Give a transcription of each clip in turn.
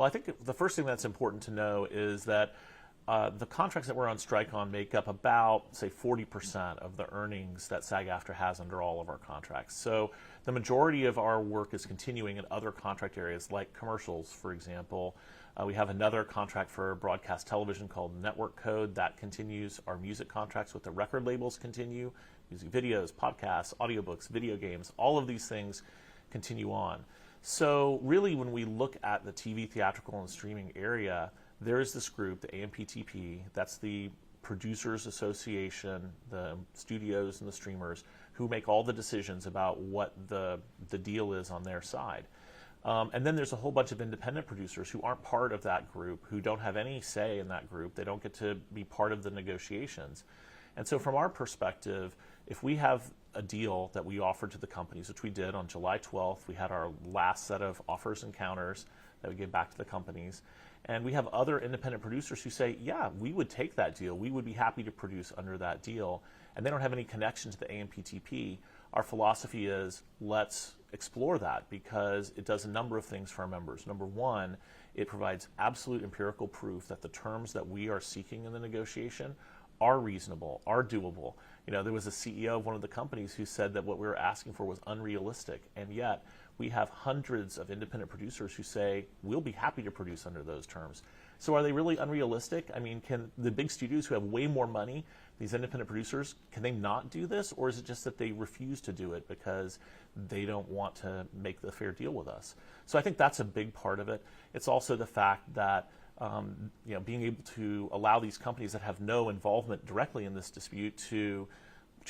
I think the first thing that's important to know is that the contracts that we're on strike on make up about, say, 40% of the earnings that SAG-AFTRA has under all of our contracts. So the majority of our work is continuing in other contract areas like commercials, for example. We have another contract for broadcast television called Network Code that continues. Our music contracts with the record labels continue. Music videos, podcasts, audiobooks, video games, all of these things continue on. So really, when we look at the TV, theatrical, and streaming area, there is this group, the AMPTP, that's the Producers Association, the studios and the streamers, who make all the decisions about what the deal is on their side. And then there's a whole bunch of independent producers who aren't part of that group, who don't have any say in that group. They don't get to be part of the negotiations. And so from our perspective, if we have a deal that we offer to the companies, which we did on July 12th, we had our last set of offers and counters that we gave back to the companies. And we have other independent producers who say, yeah, we would take that deal. We would be happy to produce under that deal. And they don't have any connection to the AMPTP. Our philosophy is, let's explore that, because it does a number of things for our members. Number one, it provides absolute empirical proof that the terms that we are seeking in the negotiation are reasonable, are doable. You know, there was a CEO of one of the companies who said that what we were asking for was unrealistic, and yet we have hundreds of independent producers who say, we'll be happy to produce under those terms. So are they really unrealistic? I mean, can the big studios who have way more money, these independent producers, can they not do this? Or is it just that they refuse to do it because they don't want to make the fair deal with us? So I think that's a big part of it. It's also the fact that you know, being able to allow these companies that have no involvement directly in this dispute to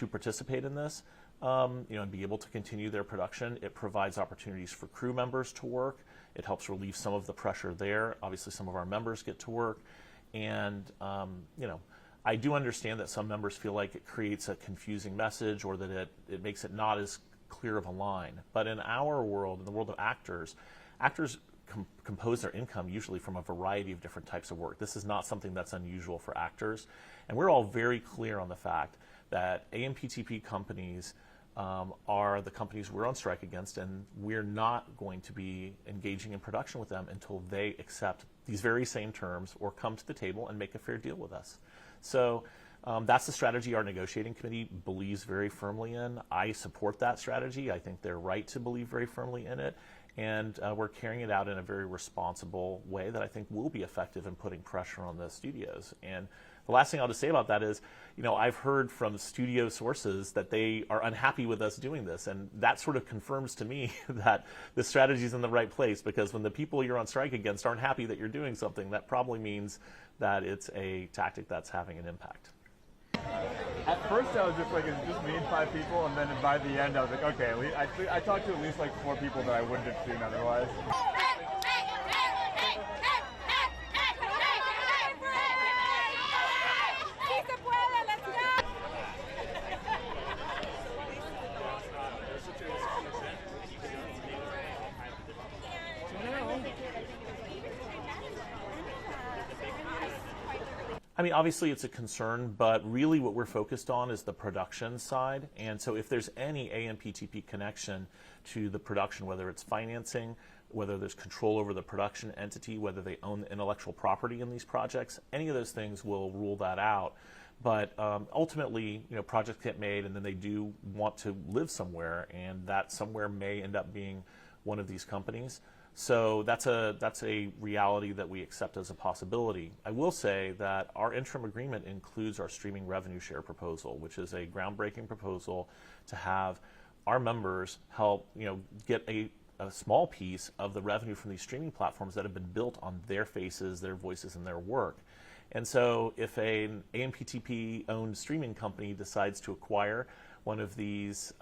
participate in this, you know, and be able to continue their production. It provides opportunities for crew members to work. It helps relieve some of the pressure there. Obviously, some of our members get to work. And, you know, I do understand that some members feel like it creates a confusing message, or that it makes it not as clear of a line. But in our world, in the world of actors compose their income usually from a variety of different types of work. This is not something that's unusual for actors. And we're all very clear on the fact that AMPTP companies are the companies we're on strike against, and we're not going to be engaging in production with them until they accept these very same terms or come to the table and make a fair deal with us. So that's the strategy our negotiating committee believes very firmly in. I support that strategy. I think they're right to believe very firmly in it. And we're carrying it out in a very responsible way that I think will be effective in putting pressure on the studios. And the last thing I'll just say about that is, you know, I've heard from studio sources that they are unhappy with us doing this. And that sort of confirms to me that the strategy is in the right place, because when the people you're on strike against aren't happy that you're doing something, that probably means that it's a tactic that's having an impact. At first I was just like, it's just me and 5 people, and then by the end I was like, okay, I talked to at least like 4 people that I wouldn't have seen otherwise. I mean, obviously it's a concern, but really what we're focused on is the production side. And so if there's any AMPTP connection to the production, whether it's financing, whether there's control over the production entity, whether they own the intellectual property in these projects, any of those things will rule that out. But ultimately, you know, projects get made, and then they do want to live somewhere, and that somewhere may end up being one of these companies. So that's a reality that we accept as a possibility. I will say that our interim agreement includes our streaming revenue share proposal, which is a groundbreaking proposal to have our members help, you know, get a small piece of the revenue from these streaming platforms that have been built on their faces, their voices, and their work. And so if an AMPTP-owned streaming company decides to acquire one of these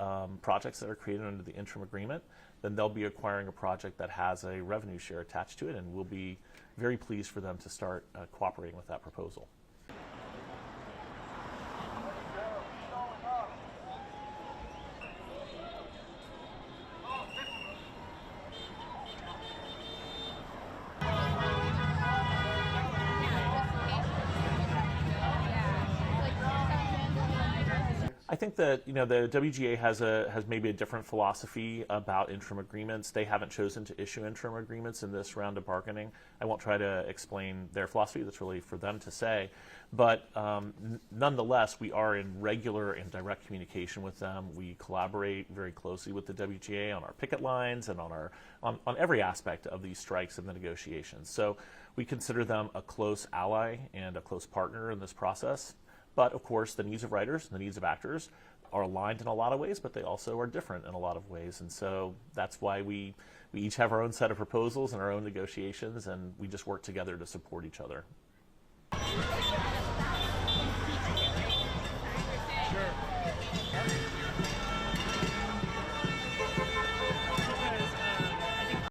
projects that are created under the interim agreement, then they'll be acquiring a project that has a revenue share attached to it, and we'll be very pleased for them to start cooperating with that proposal. I I think that the WGA has maybe a different philosophy about interim agreements. They haven't chosen to issue interim agreements in this round of bargaining. I won't try to explain their philosophy. That's really for them to say. But nonetheless, we are in regular and direct communication with them. We collaborate very closely with the WGA on our picket lines and on every aspect of these strikes and the negotiations. So we consider them a close ally and a close partner in this process. But of course, the needs of writers and the needs of actors are aligned in a lot of ways, but they also are different in a lot of ways. And so that's why we each have our own set of proposals and our own negotiations, and we just work together to support each other.